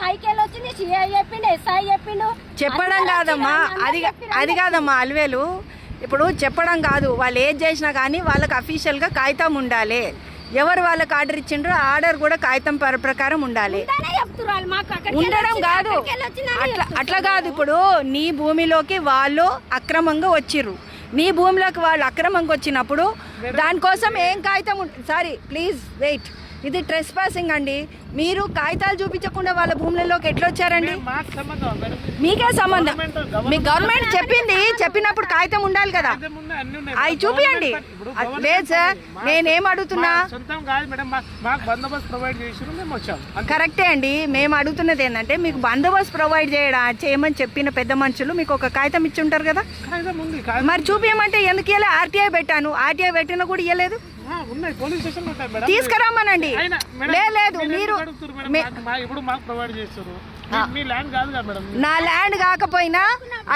పైకి వచ్చింది సిఐ చెప్పిండు ఎస్ఐ చెప్పిండు చెప్పడం కాదమ్మా, అది కాదమ్మా అల్వేలు. ఇప్పుడు చెప్పడం కాదు, వాళ్ళు ఏది చేసినా కానీ వాళ్ళకి అఫీషియల్గా కాగితం ఉండాలి. ఎవరు వాళ్ళకి ఆర్డర్ ఇచ్చిండ్రో ఆర్డర్ కూడా కాగితం ప్రకారం ఉండాలి. ఉండడం కాదు, అట్లా కాదు. ఇప్పుడు నీ భూమిలోకి వాళ్ళు అక్రమంగా వచ్చిర్రు, నీ భూమిలోకి వాళ్ళు అక్రమంగా వచ్చినప్పుడు దానికోసం ఏం కాగితం సారీ ప్లీజ్ వెయిట్, ఇది ట్రెస్ పాసింగ్ అండి. మీరు కాగితాలు చూపించకుండా వాళ్ళ భూములలోకి ఎట్లా వచ్చారండి? మీకే సంబంధం. మీ గవర్నమెంట్ చెప్పినప్పుడు కాగితం ఉండాలి కదా, అవి చూపియండి. లేదు సార్, నేనేం అడుగుతున్నా, కరెక్టే అండి. మేము అడుగుతున్నది ఏంటంటే మీకు బందోబస్తు ప్రొవైడ్ చేయమని చెప్పిన పెద్ద మనుషులు మీకు ఒక కాగితం ఇచ్చి ఉంటారు కదా, మరి చూపించమంటే ఎందుకు ఇవ్వలేదు? ఆర్టీఐ పెట్టాను, ఆర్టీఐ పెట్టినా కూడా ఇవ్వలేదు. తీసుకురమ్మనండి. లేదు మీరు నా ల్యాండ్ కాకపోయినా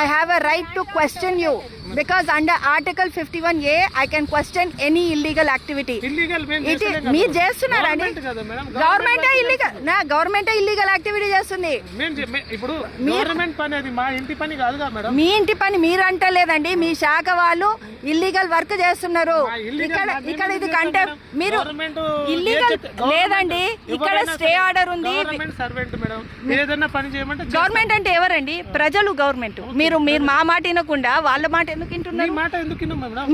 I have a right to question you because under article 51A I can question any illegal activity. మీరు చేస్తున్నారండి, గవర్నమెంటే ఇల్లీగల్ యాక్టివిటీ చేస్తుంది. మీ ఇంటి పని మీరు అంటలేదండి, మీ శాఖ వాళ్ళు ఇల్లీగల్ వర్క్ చేస్తున్నారు. ఇక్కడ ఇది కంటే మీరు ఇల్లీగల్ లేదండి, ఇక్కడ స్టే ఆర్డర్ ఉంది. గవర్నమెంట్ అంటే ఎవరండి? ప్రజలు గవర్నమెంట్. మీరు మా మాట వినకుండా వాళ్ళ మాట ఎందుకు వింటున్నారు?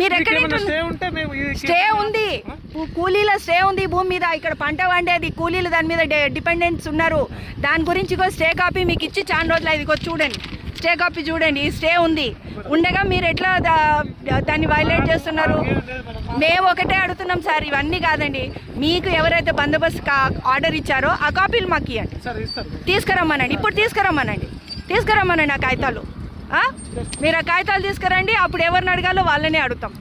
మీరు ఎక్కడ స్టే ఉంది, కూలీల స్టే ఉంది భూమి మీద. ఇక్కడ పంట వండేది కూలీలు, దాని మీద డిపెండెంట్స్ ఉన్నారు. దాని గురించి స్టే కాపీ మీకు ఇచ్చి చాలా రోజులు ఇదిగో చూడండి, స్టే కాపీ చూడండి. ఈ స్టే ఉంది ఉండగా మీరు ఎట్లా దాన్ని వైలేట్ చేస్తున్నారు? మేము ఒకటే అడుగుతున్నాం సార్, ఇవన్నీ కాదండి. మీకు ఎవరైతే బందోబస్తు ఆర్డర్ ఇచ్చారో ఆ కాపీలు మాకు ఇవ్వండి, తీసుకురమ్మనండి. ఇప్పుడు తీసుకురమ్మనండి ఆ కాగితాలు. మీరు ఆ కాగితాలు తీసుకురండి, అప్పుడు ఎవరిని అడగాలో వాళ్ళనే అడుగుతాం.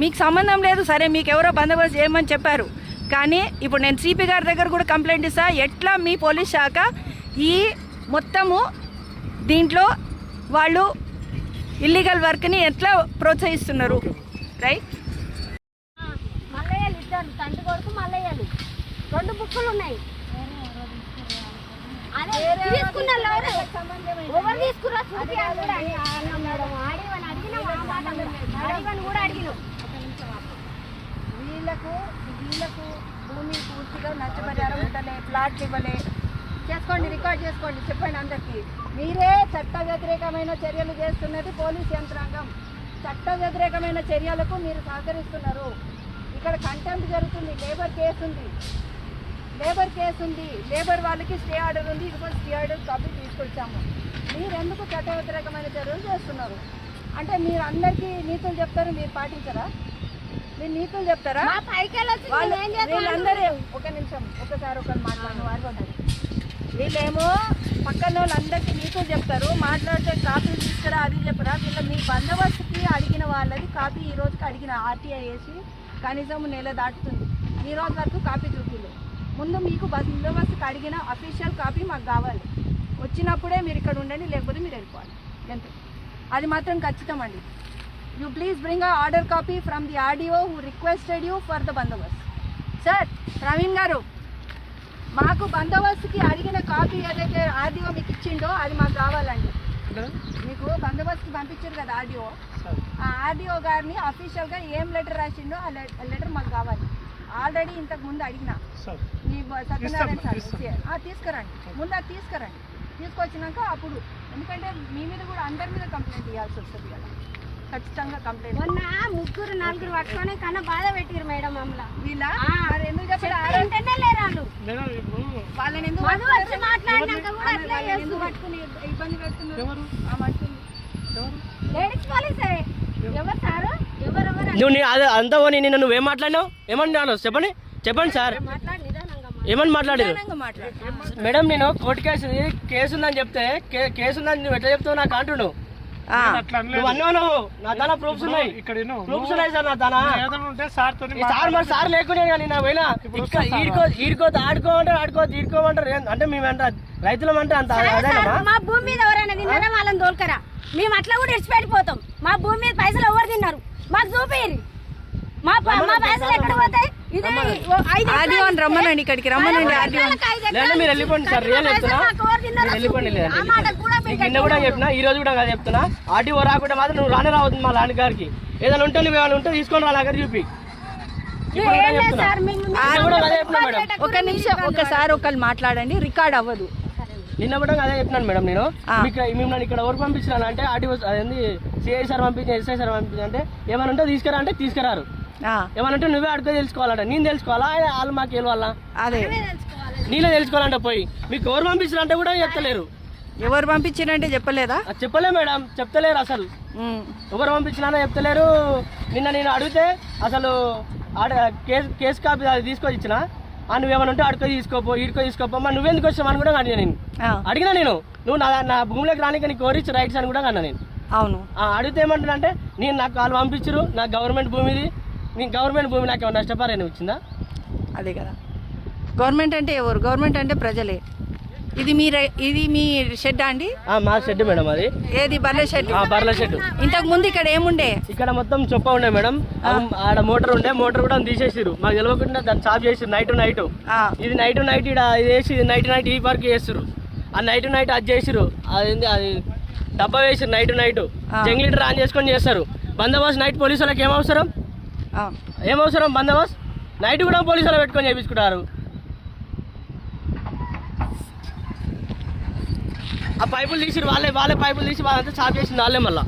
మీకు సంబంధం లేదు సరే, మీకు ఎవరో బందోబస్తు చేయమని చెప్పారు. కానీ ఇప్పుడు నేను సిపి గారి దగ్గర కూడా కంప్లైంట్ ఇస్తా. ఎట్లా మీ పోలీస్ శాఖ ఈ మొత్తము దీంట్లో వాళ్ళు ఇల్లీగల్ వర్క్ని ఎట్లా ప్రోత్సహిస్తున్నారు? రైట్, మల్లయ్యలు ఇద్దరు తండ్రి కొడుకు మల్లయ్యలు 2 బుక్కులు ఉన్నాయి. ఎవరు తీసుకురా వీళ్ళకు భూమి పూర్తిగా నష్టపరిహారం ఉంటలే, ప్లాట్ ఇవ్వలే. చేసుకోండి, రికార్డ్ చేసుకోండి, చెప్పండి అందరికీ. మీరే చట్ట వ్యతిరేకమైన చర్యలు చేస్తున్నది పోలీస్ యంత్రాంగం. చట్ట వ్యతిరేకమైన చర్యలకు మీరు సహకరిస్తున్నారు. ఇక్కడ కంటెంప్ట్ జరుగుతుంది, లేబర్ కేసు ఉంది, లేబర్ వాళ్ళకి స్టే ఆర్డర్ ఉంది. ఇది కూడా స్టే ఆర్డర్ కాపీ తీసుకొచ్చాము. మీరు ఎందుకు చట్ట వ్యతిరేకమైన చర్యలు చేస్తున్నారు? అంటే మీరు అందరికీ నీతులు చెప్తారు, మీరు పాటించరా? మీరు నీతులు చెప్తారా? వీళ్ళందరూ ఒక నిమిషం ఒకసారి మాట్లాడిన వారు వీళ్ళేమో పక్కన వాళ్ళందరికీ నీతులు చెప్తారు, మాట్లాడితే కాపీలు తీసుకురా అది చెప్పరా? వీళ్ళ మీ బందోబస్తుకి అడిగిన వాళ్ళది కాపీ ఈ రోజుకి అడిగిన ఆర్టీఐ వేసి కనీసం నెల దాటుతుంది. ఈ రోజు వరకు కాపీ చూపిలు. ముందు మీకు బందోబస్తుకి అడిగిన అఫీషియల్ కాపీ మాకు కావాలి. వచ్చినప్పుడే మీరు ఇక్కడ ఉండండి, లేకపోతే మీరు వెళ్ళిపోవాలి. ఎంత అది మాత్రం ఖచ్చితం అండి. You please bring a order copy from the RDO who requested you for the Bandobast. Sir Praveen గారు, మాకు బందోబస్తుకి అడిగిన కాపీ ఏదైతే ఆర్డీఓ మీకు ఇచ్చిండో అది మాకు కావాలండి. మీకు బందోబస్తుకి పంపించారు కదా ఆర్డీఓ, ఆ ఆర్డీఓ గారిని అఫీషియల్గా ఏం లెటర్ రాసిండో ఆ లెటర్ మాకు కావాలి. ఆల్రెడీ ఇంతకు ముందు అడిగినా మీ సత్యనారాయణ సార్ తీసుకురండి, ముందు అది తీసుకురండి. తీసుకొచ్చినాక అప్పుడు, ఎందుకంటే మీ మీద కూడా అందరి మీద కంప్లైంట్ ఇవ్వాల్సి వస్తుంది కదా, ఖచ్చితంగా కంప్లైంట్. మొన్న 3-4 పట్టుకొని కన్నా బాధ పెట్టిరు మేడం మమ్మల్ని. వీళ్ళ ఎందుకు చెప్పారు? వాళ్ళని ఎందుకు పట్టుకుని ఇబ్బంది పెడుతున్నారు? లేడీస్ పోలీసే. ఎవరు సారు? నువ్వు అంతా నిన్ను నువ్వేం మాట్లాడినావు? ఏమన్నా చెప్పండి సార్, ఏమని మాట్లాడారు? మేడం నేను కోర్టు కేసు ఉందని చెప్తే కేసు ఉందని నువ్వు ఎట్లా చెప్తావు నాకు అంటున్నావు? నా దానా ప్రూఫ్స్ ఉన్నాయి, ప్రూఫ్స్ ఉన్నాయి సార్. నా దానా సార్ లేకుండా నేను పోయినా ఈడుకో ఆడుకోవద్దు ఈడుకోమంటారు. అంటే మేమంటారు రైతులమంటే అంత మా భూమి మీద ఎవరైనా తిన్నారా వాళ్ళని దోల్కరా? మేము అట్లా కూడా ఇడిచిపెట్టిపోతాం. మా భూమి మీద పైసలు ఎవరు తిన్నారు మాకు చూపిరి. మా పైసలు ఎక్కడ పోతాయి? ఇదే ఆర్డీఓ రమ్మనండి, ఇక్కడికి రమ్మనండి ఆర్డీఓ. లేదా మీరు వెళ్ళిపోండి సార్, రియల్ చెప్తున్నా, మీరు వెళ్ళిపోండి. లేదా నీకు నిన్న కూడా చెప్పినా, ఈ రోజు కూడా చెప్తున్నా, ఆర్టీఓ రాకుండా మాత్రం నువ్వు రానే రావద్దు మా లాంటి గారికి. ఏదైనా ఉంటే నువ్వు ఏమైనా ఉంటే తీసుకొని రా నా దగ్గర చూపి. ఒక నిమిషం ఒకసారి ఒకళ్ళు మాట్లాడండి, రికార్డ్ అవ్వదు. నిన్న కూడా అదే చెప్తున్నాను మేడం, నేను మిమ్మల్ని ఇక్కడ ఎవరు పంపించాను అంటే ఆర్టీఓ అదేంది సిఐ సార్ పంపించి, ఎస్ఐ సార్ పంపించి అంటే ఏమైనా ఉంటే తీసుకురా అంటే తీసుకురారు. ఏమైనా ఉంటే నువ్వే అడుగు తెలుసుకోవాలంట, నేను తెలుసుకోవాలా వాళ్ళు మాకు వెళ్ళాలా? అదే నీళ్ళే తెలుసుకోవాలంట. పోయి మీకు ఎవరు పంపించారంటే కూడా చెప్తలేరు. ఎవరు పంపించారంటే చెప్పలేదా? చెప్పలే మేడం, చెప్తలేరు అసలు. ఎవరు పంపించినా చెప్తలేరు. నిన్న నేను అడిగితే అసలు కేసు కాపీ అది తీసుకొని ఇచ్చిన, నువ్వేమైనా ఉంటే అడుకో తీసుకోపో, ఇడుకో తీసుకోపో, మరి నువ్వెందుకు వచ్చామని కూడా అడిగినా నేను. అడిగినా నేను, నువ్వు నా భూమిలోకి రానికి నీకు కోరిచ్చు రైట్స్ అని కూడా అన్నా నేను. అవును. అడిగితే ఏమంటున్నా అంటే నేను నాకు వాళ్ళు పంపించరు, నాకు గవర్నమెంట్ భూమిది, నేను గవర్నమెంట్ భూమి నాకు ఏమైనా నష్టపరేనా వచ్చిందా? అదే కదా, గవర్నమెంట్ అంటే ఎవరు? గవర్నమెంట్ అంటే ప్రజలే. ఇది మీ షెడ్ అండి? మా షెడ్ మేడం. అది ఏది? బర్రె షెడ్. బర్రె షెడ్. ఇంతకు ముందు ఇక్కడ ఏముండే? ఇక్కడ మొత్తం చొప్ప ఉండే మేడం, ఆడ మోటార్ ఉండే, మోటార్ కూడా తీసేసిరు. మాకు తెలియకుండా దాన్ని సాఫ్ చేసిరు నైట్. ఇది నైట్ ఇక్కడ ఇది వేసి నైట్ ఈ పార్క్ చేస్తారు. ఆ నైట్ అది చేసిరు, అది డబ్బా వేసిరు నైట్. జంగ్లీటర్ ఆన్ చేసుకొని చేస్తారు. బందోబస్తు నైట్ పోలీసు వాళ్ళకి ఏమవసరం బందోబస్తు? నైట్ కూడా పోలీసు వాళ్ళు పెట్టుకొని చేయించుకుంటారు. ఆ పైపులు తీసిరు వాళ్ళే పైపులు తీసి వాళ్ళంతా సాఫ్ చేసింది వాళ్ళే. మళ్ళీ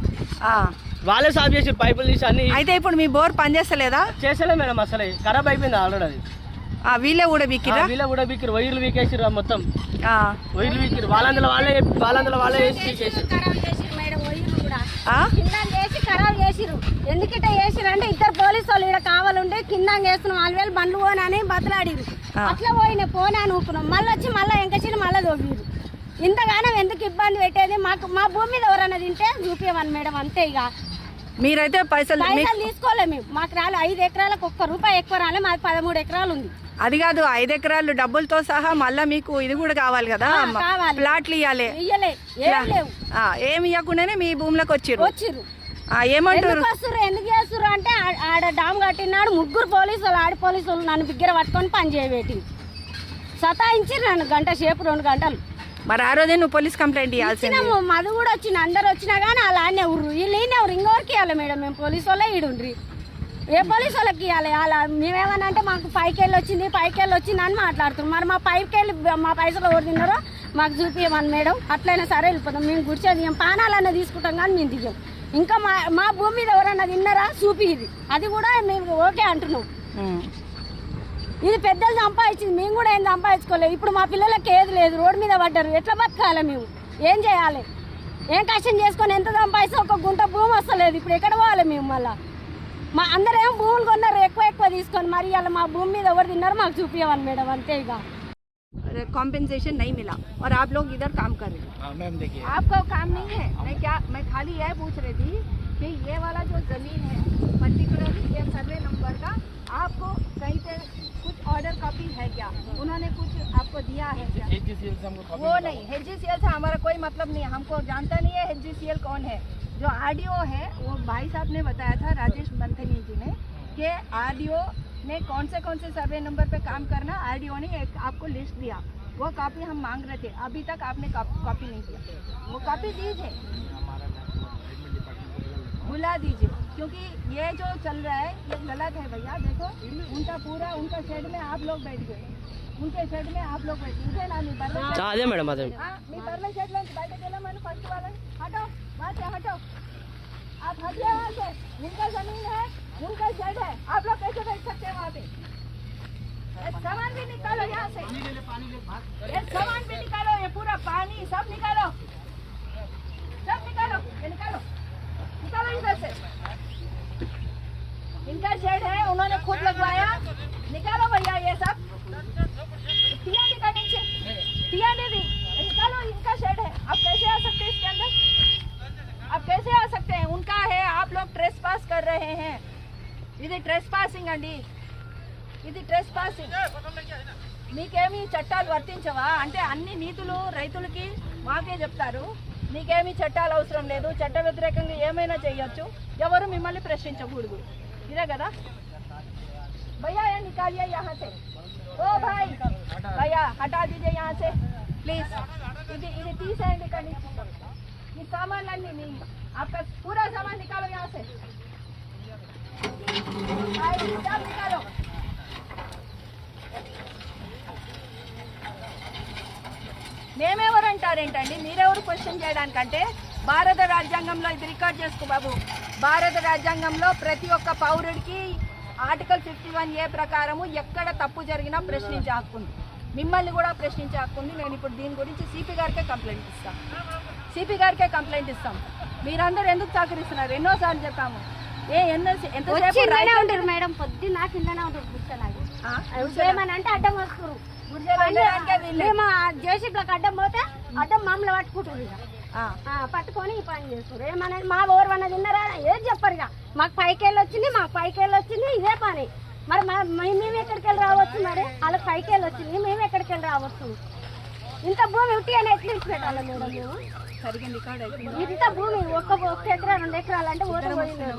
వాళ్ళే సాఫ్ చేసిరు పైపులు తీసి అన్ని. అయితే ఇప్పుడు మీ బోర్ పనిచేస్తలేదా? చేస్తలే మేడం, అసలే ఖరాబ్ అయిపోయింది ఆల్రెడీ. అది వీళ్ళే కూడా బీకిరు వైర్లు వీకేసిరు, మొత్తం వైర్లు వీకిరు. వాళ్ళందులో వాళ్ళే ఖరాబ్ చేసిరు. ఎందుకంటే చేసిరు అంటే ఇద్దరు పోలీసు వాళ్ళు ఇక్కడ కావాలంటే కింద వేస్తున్నాం 4000 బండ్లు పోనని బతలాడిరు. అట్లా పోనా నూకున్నాం. మళ్ళీ ఎంకచ్చిని మళ్ళీ దొబ్బిరు. ఇంతగానో ఎందుకు ఇబ్బంది పెట్టేది? మా భూమి మీద ఎవరన్నా తింటే చూపించమని మేడం, అంతే. ఇక మీరైతే పైసలు తీసుకోలే మేము. మాకు రాలే 5 ఎకరాలకు ₹1 ఎక్కువ రాలే. మాది 13 ఎకరాలు ఉంది. అది కాదు, 5 ఎకరాలు డబ్బులతో సహా మళ్ళా మీకు ఇది కూడా కావాలి కదా, ప్లాట్లు ఇవ్వాలి. ఏమి ఇవ్వకుండానే మీ భూమిలోకి వచ్చిర్రు. ఏమంటారు? ఎందుకు చేస్తుర్రు అంటే ఆడ డామ్ కట్టినాడు 3 పోలీసులు, ఆడ పోలీసులు నన్ను బిగ్గర పట్టుకొని పని చేయబెట్టి సతాయించి నన్ను 2 గంటలు. మరి ఆ రోజే నువ్వు పోలీస్ కంప్లైంట్ ఇవ్వాల్సింది. మధు కూడా వచ్చిన, అందరు వచ్చినా కానీ అలా ఎవరు వీళ్ళు ఇంకెవరికి ఇవ్వాలి మేడం? మేము పోలీసు వాళ్ళే ఈడుండ్రి. ఏ పోలీసు వాళ్ళకి ఇవ్వాలి? అలా మేమేమన్నా అంటే మాకు 5 కేళ్ళు వచ్చింది అని మాట్లాడుతున్నాం. మరి మా 5 కేళ్ళు మా పైసలు ఎవరు తిన్నారో మాకు చూపించమని మేడం. అట్లయినా సరే వెళ్ళిపోతాం. మేము గుడిచేది పానాలన్నా తీసుకుంటాం కానీ మేము దిగాం. ఇంకా మా భూమి మీద ఎవరన్నా తిన్నారా చూపి, ఇది అది కూడా మేము ఓకే అంటున్నాం. ఇది పెద్దలు సంపాదించింది, మేము కూడా ఏం సంపాదించుకోలేదు. ఇప్పుడు మా పిల్లలకి ఏది లేదు, రోడ్డు మీద పడ్డారు. ఎట్లా బతకాలి? మేము ఏం చేయాలి? ఏం కష్టం చేసుకొని ఎంత సంపాదిస్తే 1 గుంట భూమి వస్తలేదు. ఇప్పుడు ఎక్కడ పోవాలి మేము? మళ్ళీ మా అందరూ ఏం భూములు కొన్నారు ఎక్కువ తీసుకొని, మరి అలా మా భూమి మీద ఎవరు తిన్నారో మాకు చూపించమని మేడం, అంతే. ఇక कॉम्पेंसेशन नहीं मिला और आप लोग इधर काम कर रहे हैं। मैम देखिए, आपका काम नहीं है। मैं खाली यह पूछ रही थी कि ये वाला जो जमीन है पर्टिकुलरली ये सर्वे नंबर का, आपको कहीं पे कुछ ऑर्डर कॉपी है क्या? उन्होंने कुछ आपको दिया है क्या? वो नहीं, HGCL से हमारा कोई मतलब नहीं है, हमको जानता नहीं है HGCL कौन है। जो RDO है वो भाई साहब ने बताया था, राजेश मंथनी जी ने, कि RDO ने कौन से सर्वे नंबर पे काम करना, RDO ने एक आपको लिस्ट दिया। वो कॉपी हम मांग रहे थे, अभी तक आपने कॉपी नहीं दिया। वो कॉपी दीजिए, बुला दीजिए, क्योंकि ये जो चल रहा है ये गलत है भैया। देखो उनका शेड में आप लोग बैठ गए, उनके शेड में आप लोग बैठ गए ना। అదే మేడం, అదే మీ బర్రె షెడ్ లో బయట गेला मैंने फर्स्ट वाला हटो, वहाँ से हटो, आप हटिए वहाँ से। उनका जमीन है, उनका शेड है, आप लोग कैसे बैठ सकते हैं वहाँ पे? सामान भी निकालो यहाँ से, ये सामान भी निकालो, ये पूरा पानी सब निकालो, ये निकालो इधर से। इनका शेड है, उन्होंने खुद लगवाया, निकालो भैया ये सब। टीआरडी का नीचे टीआरडी निकालो, इनका शेड है। आप कैसे आ सकते हैं इसके अंदर? आप कैसे आ सकते हैं? उनका है, आप लोग ट्रेस पास कर रहे हैं। ఇది ట్రెస్ పాసింగ్ అండి, ఇది ట్రెస్ పాసింగ్. మీకేమి చట్టాలు వర్తించవా? అంటే అన్ని నీతులు రైతులకి మాకే చెప్తారు, మీకేమి చట్టాలు అవసరం లేదు, చట్ట వ్యతిరేకంగా ఏమైనా చేయొచ్చు, ఎవరు మిమ్మల్ని ప్రశ్నించకూడదు. ఇదే కదా? भैया ये निकालिए यहाँ से। ओ भाई भैया हटा दीजिए यहाँ से प्लीज। ఇది తీసేయండి ఇక్కడ నుంచి। ఈ సామాన్లన్నీ మీ आपका पूरा सामान निकालो यहाँ से। भाई सब निकालो। మేమెవరు అంటారేంటండి, మీరెవరు క్వశ్చన్ చేయడానికంటే? భారత రాజ్యాంగంలో ఇది రికార్డ్ చేసుకో బాబు, భారత రాజ్యాంగంలో ప్రతి ఒక్క పౌరుడికి ఆర్టికల్ 51A ప్రకారము ఎక్కడ తప్పు జరిగినా ప్రశ్నించే హక్కు ఉంది, మిమ్మల్ని కూడా ప్రశ్నించే హక్కు ఉంది। నేను ఇప్పుడు దీని గురించి సిపి గారికే కంప్లైంట్ ఇస్తాను, సిపి గారికే కంప్లైంట్ ఇస్తాం। మీరందరూ ఎందుకు సహకరిస్తున్నారు? ఎన్నోసార్లు చెప్పాము। ఎంతసేపు మేడం పొద్దున్న కిందనే ఉంటారు కూర్చోలాగి ఏమనంటే అడ్డం వస్తారు మేము జేసీబీలకు అడ్డం పోతే అడ్డం మామూలు పట్టుకుంటారు ఇక పట్టుకొని ఈ పని చేస్తారు। ఏమన్నా మా ఓర్వన్న తిన్నారా ఏది చెప్పరు ఇక మాకు పైకెళ్ళి వచ్చింది, మాకు పైకెళ్ళి వచ్చింది, ఇదే పని। మరి మేము ఎక్కడికి వెళ్ళి రావచ్చు? మరి వాళ్ళకి పైకెళ్ళి వచ్చింది, మేము ఎక్కడికి వెళ్ళి రావచ్చు? ఇంత భూమి ఉట్టి అని ఎట్లా ఇచ్చి పెట్టాలి మేడం మేము? ఇంత భూమి ఒక్క ఎకరా 2 ఎకరాలు అంటే ఓటు పోయింది।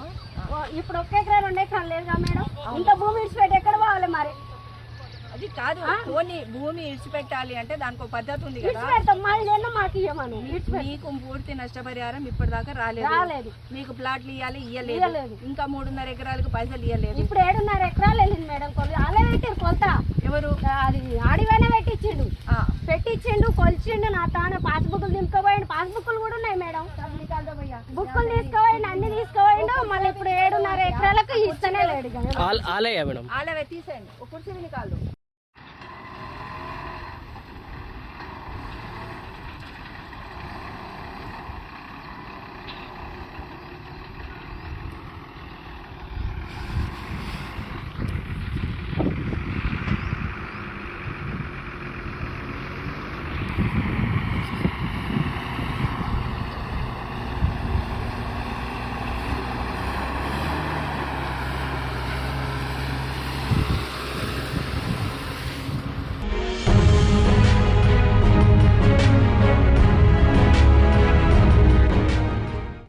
ఇప్పుడు 1 ఎకరా 2 ఎకరాలు లేదుగా మేడం, ఇంత భూమి ఇచ్చిపెట్టి ఎక్కడ పోవాలి మరి? అది కాదు, పోనీ భూమి ఇడిచిపెట్టాలి అంటే దానికి ఒక పద్ధతి ఉంది కదా। ఇచ్చిపెడతాం, మళ్ళీ మాకు ఇవ్వమని మీకు పూర్తి నష్టపరిహారం ఇప్పటిదాకా రాలేదు, మీకు ప్లాట్లు ఇయ్యలేదు, ఇంకా 3.5 ఎకరాలకు పైసలు ఇయ్యలేదు। ఇప్పుడు 7.5 ఎకరాలు వెళ్ళింది మేడం, అలా పెట్టారు కొలత। ఎవరు? అది ఆడివైనా పెట్టించిండు కొలిచిండు, నా తాను పాస్బుక్లు దింపుకోపోయిండు, పాస్బుక్లు కూడా ఉన్నాయి మేడం, బుక్కులు తీసుకోపోయిండు, అన్ని తీసుకోపోయిండు। మళ్ళీ ఇప్పుడు 7.5 ఎకరాలకు ఇస్తనే లేడు। ఆలయ మేడం ఆలయ తీసేయండి, ఒక కుర్చీ నికాలు।